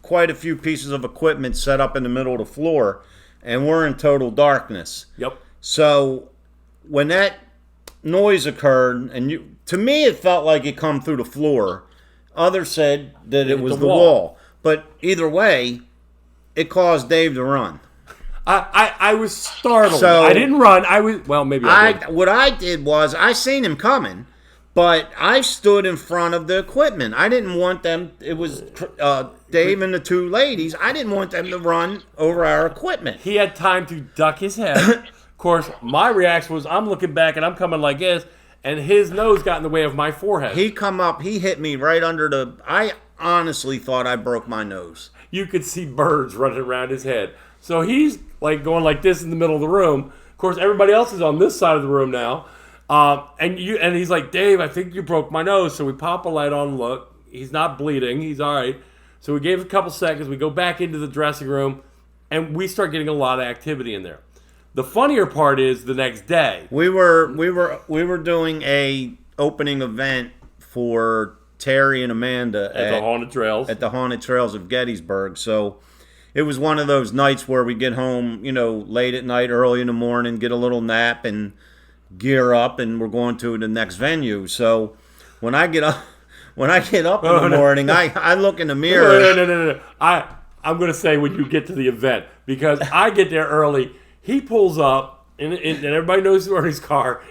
quite a few pieces of equipment set up in the middle of the floor, and we're in total darkness. Yep. So when that noise occurred, and to me it felt like it come through the floor. Others said that it was the wall. But either way, it caused Dave to run. I was startled. So, I didn't run. Maybe I did. What I did was, I seen him coming, but I stood in front of the equipment. I didn't want them, it was Dave and the 2 ladies, I didn't want them to run over our equipment. He had time to duck his head. Of course, my reaction was I'm looking back and I'm coming like this, and his nose got in the way of my forehead. He come up, he hit me right under the... I honestly thought I broke my nose. You could see birds running around his head. So he's like going like this in the middle of the room. Of course, everybody else is on this side of the room now. And he's like, Dave, I think you broke my nose. So we pop a light on and look. He's not bleeding. He's all right. So we gave it a couple seconds. We go back into the dressing room, and we start getting a lot of activity in there. The funnier part is the next day. We were doing a opening event for Terry and Amanda At the Haunted Trails. At the Haunted Trails of Gettysburg. So it was one of those nights where we get home, late at night, early in the morning, get a little nap and gear up, and we're going to the next venue. So when I get up in the morning, I look in the mirror. No. I'm going to say when you get to the event, because I get there early. He pulls up, and everybody knows Ernie's car.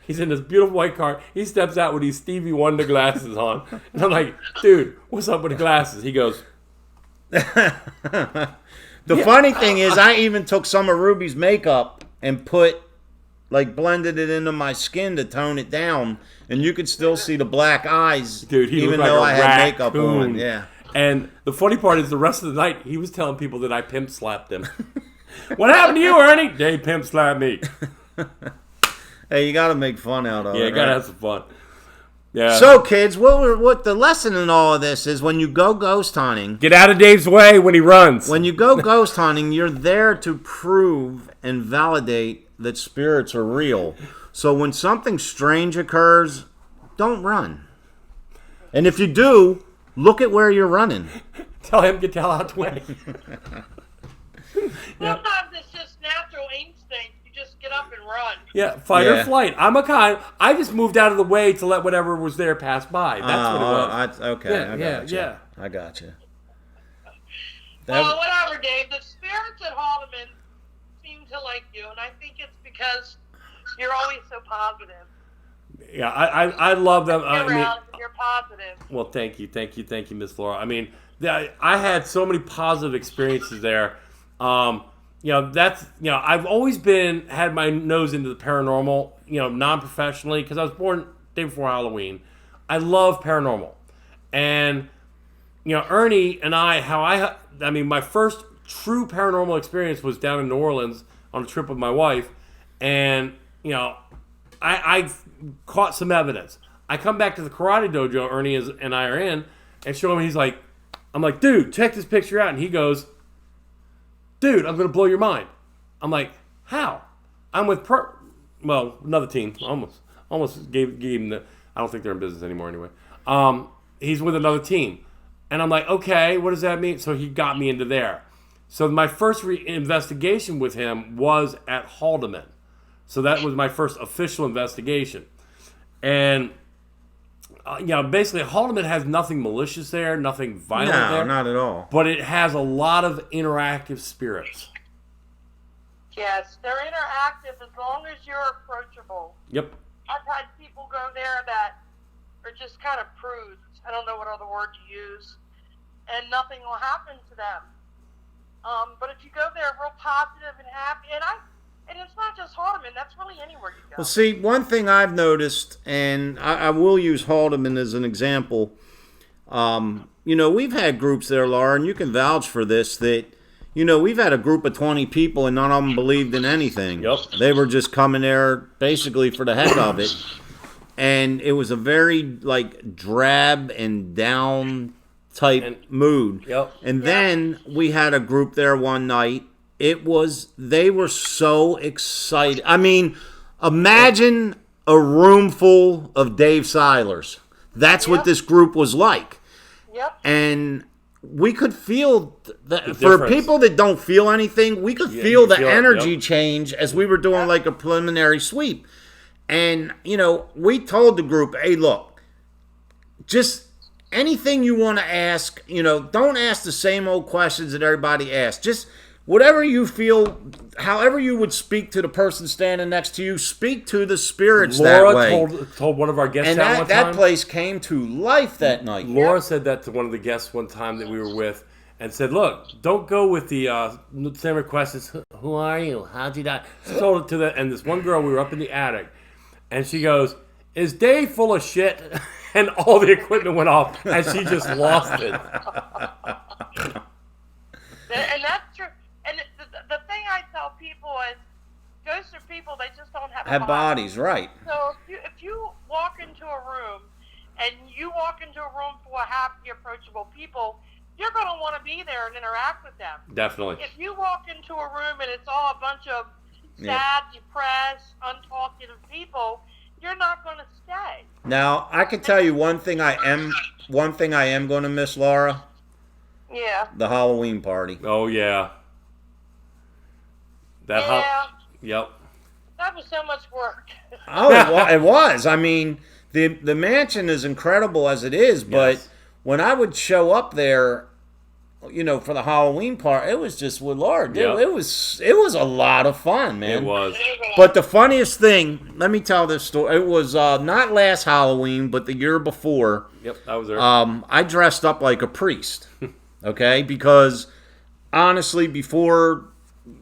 He's in this beautiful white car. He steps out with these Stevie Wonder glasses on. And I'm like, dude, what's up with the glasses? He goes... The funny thing is, I even took some of Ruby's makeup and blended it into my skin to tone it down, and you could still see the black eyes, dude, he even looked though like I a had makeup raccoon. on. Yeah. And the funny part is, the rest of the night, he was telling people that I pimp slapped him. What happened to you, Ernie? They pimp slapped me. Hey, you got to make fun out of it. Yeah, you got to have some fun. Yeah. So, kids, what the lesson in all of this is, when you go ghost hunting, get out of Dave's way when he runs. When you go ghost hunting, you're there to prove and validate that spirits are real. So when something strange occurs, don't run. And if you do, look at where you're running. Tell him to get the hell out the way. Sometimes it's just natural instinct. You just get up and run. Yeah, fight or flight. I just moved out of the way to let whatever was there pass by. That's what it was. Okay, I got you. Well, whatever, Dave. The spirits at Haldeman seem to like you, and I think it's because you're always so positive. Yeah, I love them. You're positive. Well, thank you, Miss Lora. I mean, I had so many positive experiences there. I've always had my nose into the paranormal, non-professionally, because I was born day before Halloween. I love paranormal. And, Ernie and I, my first true paranormal experience was down in New Orleans on a trip with my wife. And, I caught some evidence. I come back to the karate dojo Ernie and I are in, and show him. I'm like, dude, check this picture out. And he goes, dude, I'm going to blow your mind. I'm like, how? I'm with another team. Almost gave him I don't think they're in business anymore anyway. He's with another team. And I'm like, okay, what does that mean? So he got me into there. So my first investigation with him was at Haldeman. So that was my first official investigation. And, basically Haldeman has nothing malicious there, nothing violent there. No, not at all. But it has a lot of interactive spirits. Yes, they're interactive as long as you're approachable. Yep. I've had people go there that are just kind of prudes. I don't know what other word to use. And nothing will happen to them. But if you go there real positive and happy, and it's not just Haldeman, that's really anywhere you go. Well, see, one thing I've noticed, and I will use Haldeman as an example, we've had groups there, Laura, and you can vouch for this, that, we've had a group of 20 people and none of them believed in anything. Yep. They were just coming there basically for the heck of it. And it was a very, drab and down type mood. Yep. And then we had a group there one night. They were so excited. I mean, imagine a room full of Dave Seilers. That's what this group was like. Yep. And we could feel that for difference. people that don't feel anything, we could feel you the feel it, energy yep. change as we were doing like a preliminary sweep. And, we told the group, hey, look, just anything you want to ask, don't ask the same old questions that everybody asks. Just whatever you feel, however you would speak to the person standing next to you, speak to the spirits Lora that way. told one of our guests And that one that time. place came to life that night. Laura said that to one of the guests one time that we were with, and said, "Look, don't go with the same questions. Who are you? How'd you die?" She told it to and this one girl. We were up in the attic, and she goes, "Is Dave full of shit?" And all the equipment went off, and she just lost it. And that's true. And the thing I tell people is, ghosts are people, they just don't have Bodies, right. So if you walk into a room, and you walk into a room full of happy, approachable people, you're going to want to be there and interact with them. Definitely. If you walk into a room and it's all a bunch of sad, depressed, untalkative people, you're not going to stay. Now, I can tell you one thing I am going to miss, Laura. Yeah. The Halloween party. Oh yeah. Yep. That was so much work. Oh, it was. I mean, the mansion is incredible as it is, but Yes. when I would show up there, for the Halloween party, it was just with Laura. Dude, Yep. it was a lot of fun, man. It was. But the funniest thing, let me tell this story. It was not last Halloween, but the year before. Yep, I was there. I dressed up like a priest, okay? Because honestly, before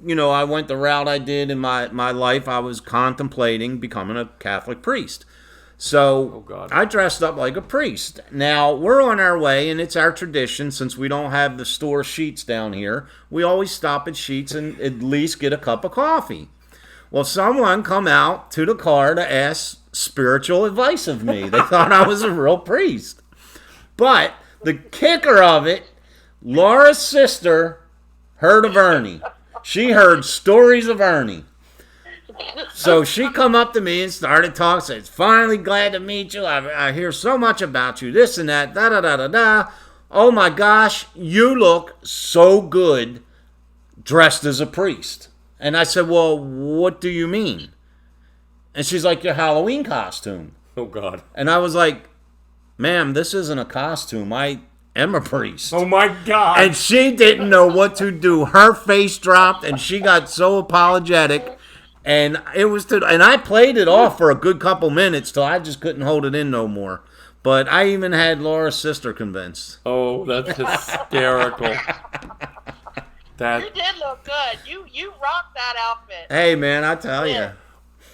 I went the route I did in my life, I was contemplating becoming a Catholic priest. So Oh, God. I dressed up like a priest. Now, we're on our way, and it's our tradition, since we don't have the store Sheets down here, we always stop at Sheets and at least get a cup of coffee. Well, someone come out to the car to ask spiritual advice of me. They thought I was a real priest. But the kicker of it, Laura's sister heard of Ernie. She heard stories of Ernie. So she come up to me and started talking. Said, "Finally glad to meet you. I hear so much about you. This and that. Da da da da da. Oh my gosh, you look so good dressed as a priest." And I said, "Well, what do you mean?" And she's like, "Your Halloween costume." Oh God. And I was like, "Ma'am, this isn't a costume. I am a priest." Oh my God. And she didn't know what to do. Her face dropped, and she got so apologetic. And and I played it off for a good couple minutes till I just couldn't hold it in no more. But I even had Laura's sister convinced. Oh, that's hysterical. You did look good. You rocked that outfit. Hey, man, I tell you.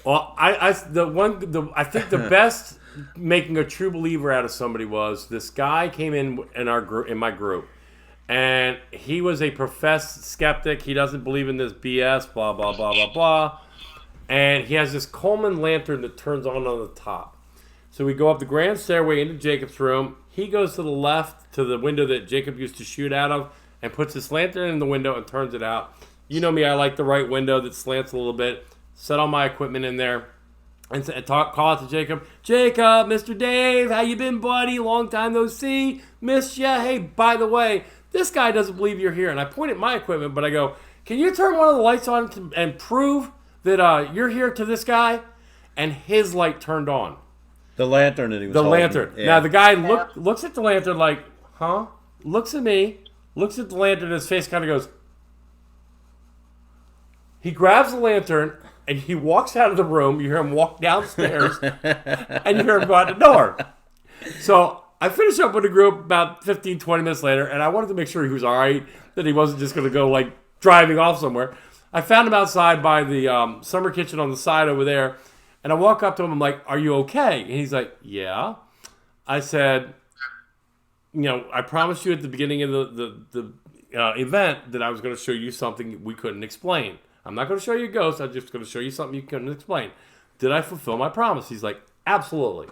Well, I think the best making a true believer out of somebody was this guy came in my group, and he was a professed skeptic. He doesn't believe in this BS, blah blah blah blah blah, and he has this Coleman lantern that turns on the top. So we go up the grand stairway into Jacob's room. He goes to the left to the window that Jacob used to shoot out of, and puts this lantern in the window and turns it out. You know me, I like the right window that slants a little bit. Set all my equipment in there. and call out to Jacob. Jacob, Mr. Dave, how you been, buddy? Long time no see. Missed ya. Hey, by the way, this guy doesn't believe you're here. And I point at my equipment, but I go, can you turn one of the lights on and prove that you're here to this guy? And his light turned on. The lantern that he was The holding. lantern. Yeah. Now, the guy looks at the lantern like, huh? Looks at me, looks at the lantern, and his face kind of goes. He grabs the lantern, and he walks out of the room. You hear him walk downstairs, and you hear him go out the door. So I finished up with the group about 15, 20 minutes later, and I wanted to make sure he was all right, that he wasn't just going to go, like, driving off somewhere. I found him outside by the summer kitchen on the side over there, and I walk up to him. I'm like, are you okay? And he's like, yeah. I said, I promised you at the beginning of the event that I was going to show you something we couldn't explain. I'm not going to show you a ghost. I'm just going to show you something you couldn't explain. Did I fulfill my promise? He's like, absolutely.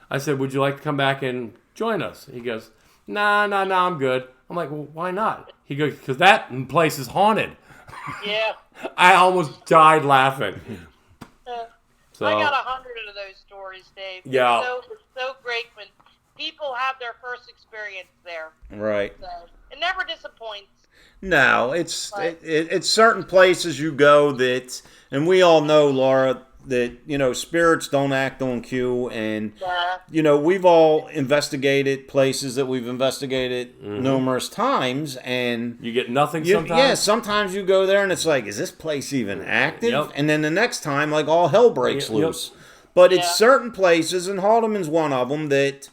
I said, would you like to come back and join us? He goes, nah, I'm good. I'm like, well, why not? He goes, because that place is haunted. Yeah. I almost died laughing. So, I got 100 of those stories, Dave. Yeah. It's so great when people have their first experience there. Right. So it never disappoints. No, it's certain places you go that, and we all know, Laura, that, spirits don't act on cue. And, we've all investigated places that we've investigated numerous times. And you get nothing sometimes? Yeah, sometimes you go there and it's like, is this place even active? Yep. And then the next time, like, all hell breaks loose. But it's certain places, and Haldeman's one of them, that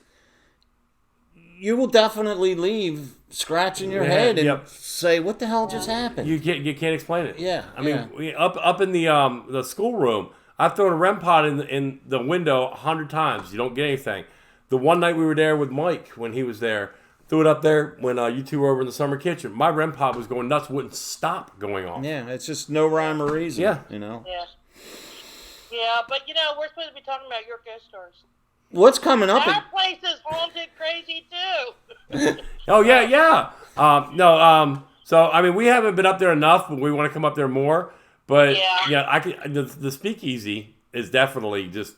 you will definitely leave scratching your head and say, what the hell just happened? You can't explain it. Yeah. I mean, up in the schoolroom, I've thrown a REM pod in the window 100 times. You don't get anything. The one night we were there with Mike when he was there, threw it up there when you two were over in the summer kitchen. My REM pod was going nuts, wouldn't stop going off. Yeah, it's just no rhyme or reason. Yeah. Yeah. Yeah, but we're supposed to be talking about your ghost stories. What's coming up? That place is haunted crazy too. Oh yeah. So I mean, we haven't been up there enough, but we want to come up there more. But the speakeasy is definitely just,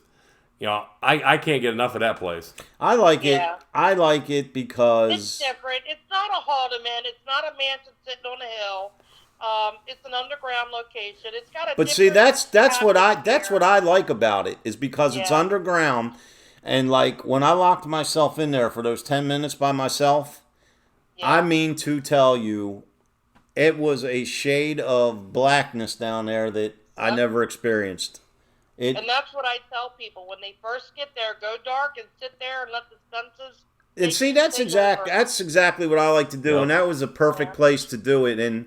I can't get enough of that place. I like it. I like it because it's different. It's not a Haldeman. It's not a mansion sitting on a hill. It's an underground location. It's got a. But see, that's what I like about it, is because it's underground, and like when I locked myself in there for those 10 minutes by myself, I mean to tell you, it was a shade of blackness down there that I never experienced. And that's what I tell people when they first get there: go dark and sit there and let the senses. And see, that's exactly what I like to do, and that was a perfect place to do it. And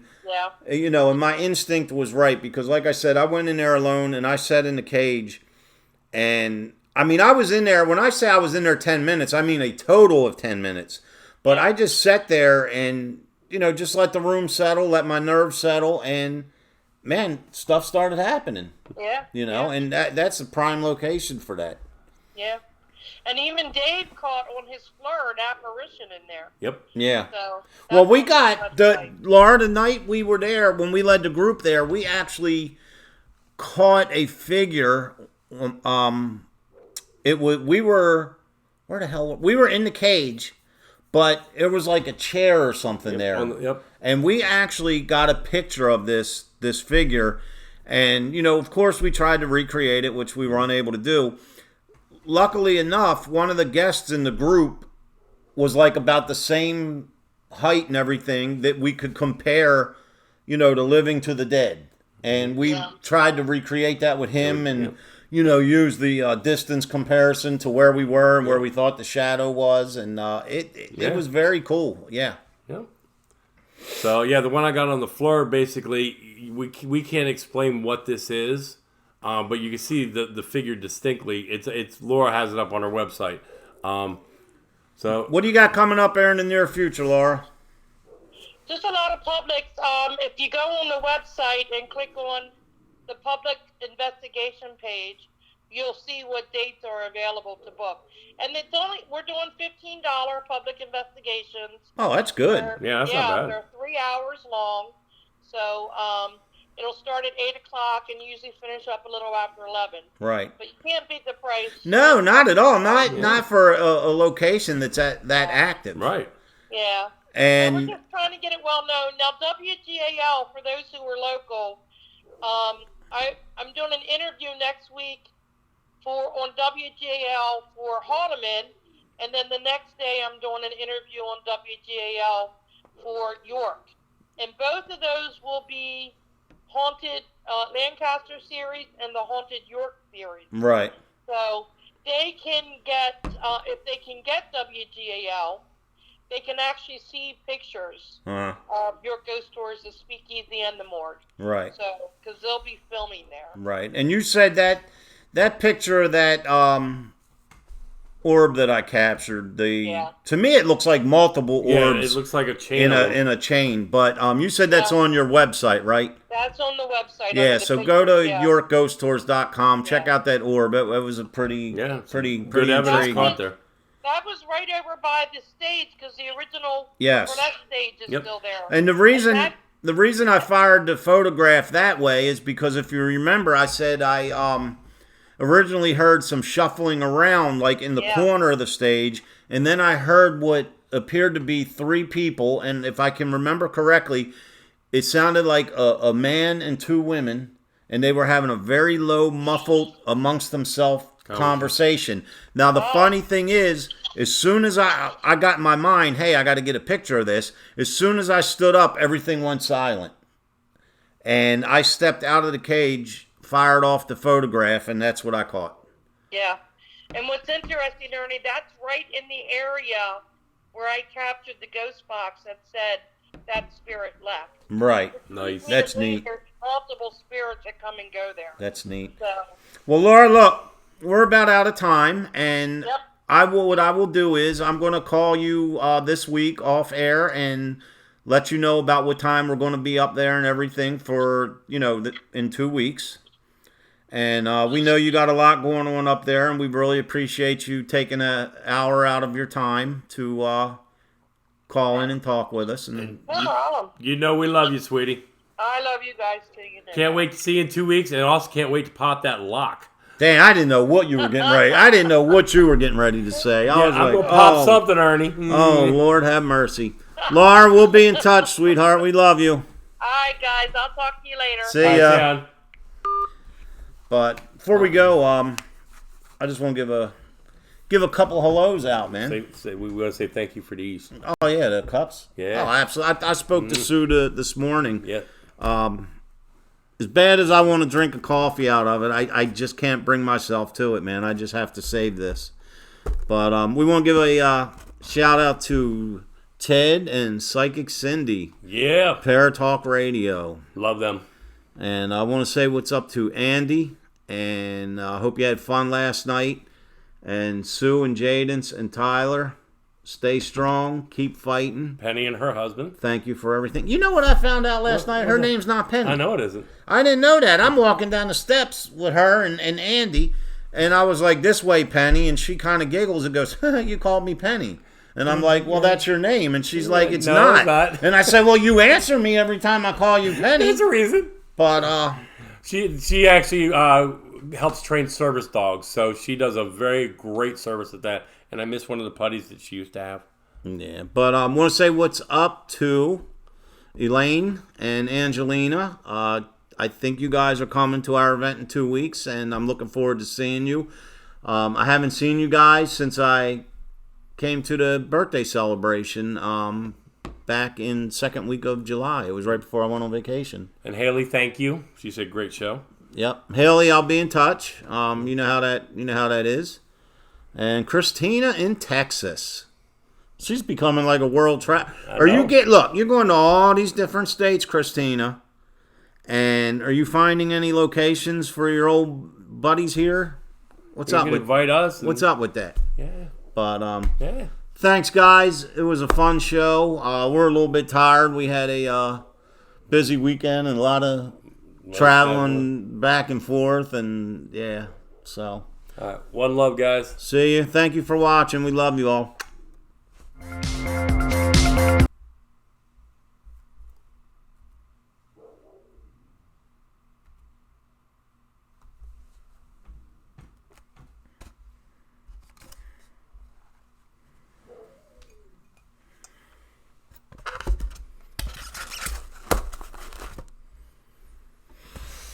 and my instinct was right, because, like I said, I went in there alone and I sat in the cage, and I mean, I was in there. When I say I was in there 10 minutes, I mean a total of 10 minutes. But I just sat there and just let the room settle, let my nerves settle, and man, stuff started happening. Yeah. And that's a prime location for that. Yeah. And even Dave caught on his flare an apparition in there. Yep. Yeah. So well, we got Laura, the night we were there, when we led the group there, we actually caught a figure. We were in the cage, but it was like a chair or something there. And we actually got a picture of this figure, and of course we tried to recreate it, which we were unable to do. Luckily enough, one of the guests in the group was like about the same height and everything that we could compare, to Living to the Dead. And we tried to recreate that with him and, use the distance comparison to where we were and where we thought the shadow was. And it was very cool. Yeah. Yeah. So, the one I got on the floor, basically, we can't explain what this is. But you can see the figure distinctly. It's Laura has it up on her website. So what do you got coming up there in the near future, Laura? Just a lot of public. If you go on the website and click on the public investigation page, you'll see what dates are available to book. And we're doing $15 public investigations. Oh, that's good. That's not bad. They're 3 hours long. So It'll start at 8 o'clock and usually finish up a little after 11. Right. But you can't beat the price. No, not at all. Not for a location that's that active. Right. Yeah. And we're just trying to get it well known. Now, WGAL, for those who are local, I'm doing an interview next week on WGAL for Haldeman, and then the next day I'm doing an interview on WGAL for York. And both of those will be Haunted Lancaster series and the Haunted York series. right. So they can get, if they can get WGAL, they can actually see pictures of York Ghost Tours, the Speakeasy, and the Morgue. Right. So, because they'll be filming there. Right. And you said that picture of that orb that I captured, to me it looks like multiple orbs. Yeah, it looks like a chain. In a chain. But you said that's on your website, right? That's on the website. Yeah, so go to yeah. yorkghosttours.com, check out that orb. It was a pretty good pretty evidence intriguing. caught there. That was right over by the stage because the original Yes. Burnett stage is still there. And the reason I fired the photograph that way is because if you remember, I said I originally heard some shuffling around like in the corner of the stage, and then I heard what appeared to be 3 people, and if I can remember correctly, it sounded like a man and 2 women, and they were having a very low, muffled, amongst themselves conversation. Now, the funny thing is, as soon as I got in my mind, hey, I got to get a picture of this, as soon as I stood up, everything went silent. And I stepped out of the cage, fired off the photograph, and that's what I caught. Yeah. And what's interesting, Ernie, that's right in the area where I captured the ghost box that said that spirit left. Right. Nice. That's neat. There's multiple spirits that come and go there. That's neat. So, Well, Laura, look, we're about out of time, and Yep. what I will do is I'm going to call you this week off air and let you know about what time we're going to be up there and everything for, in 2 weeks. And we know you got a lot going on up there, and we really appreciate you taking an hour out of your time to call in and talk with us. And no problem. You know we love you, sweetie. I love you guys too. You know. Can't wait to see you in 2 weeks, and also can't wait to pop that lock. dang, I didn't know what you were getting ready. I didn't know what you were getting ready to say. I was I'm like, going to pop something, Ernie. Oh, Lord have mercy. Laura, we'll be in touch, sweetheart. We love you. All right, guys. I'll talk to you later. See Bye, ya. Sam. But before we go, I just want to give a couple hellos out, man. We want to say thank you for these. Oh yeah, the cups. Yeah. Oh, absolutely. I spoke to Sue this morning. Yeah. As bad as I want to drink a coffee out of it, I just can't bring myself to it, man. I just have to save this. But we want to give a shout out to Ted and Psychic Cindy, Yeah. Paratalk Radio. Love them. And I want to say what's up to Andy, and I hope you had fun last night. And Sue and Jadence and Tyler, stay strong, keep fighting. Penny and her husband. Thank you for everything. You know what I found out last night? Her name's not Penny. I know it isn't. I didn't know that. I'm walking down the steps with her and Andy, and I was like, this way, Penny, and she kind of giggles and goes, you called me Penny. And I'm like, well, that's your name. And she's like, it's No, not. it's not. And I said, well, you answer me every time I call you Penny. There's a reason. But, She actually helps train service dogs, so she does a very great service at that. And I miss one of the putties that she used to have. yeah. But I want to say what's up to Elaine and Angelina. I think you guys are coming to our event in 2 weeks, and I'm looking forward to seeing you. I haven't seen you guys since I came to the birthday celebration back in second week of July. It was right before I went on vacation. And Haley, thank you. She said great show. Yep, Haley, I'll be in touch. You know how that is. And Christina in Texas. She's becoming like a world travel. You're going to all these different states, Christina. And are you finding any locations for your old buddies here? What's up with invite us? What's up with that? Yeah. But Yeah. thanks, guys. It was a fun show. We're a little bit tired. We had a busy weekend and a lot of traveling back and forth, and yeah. So, All right. One love, guys. see you. Thank you for watching. We love you all.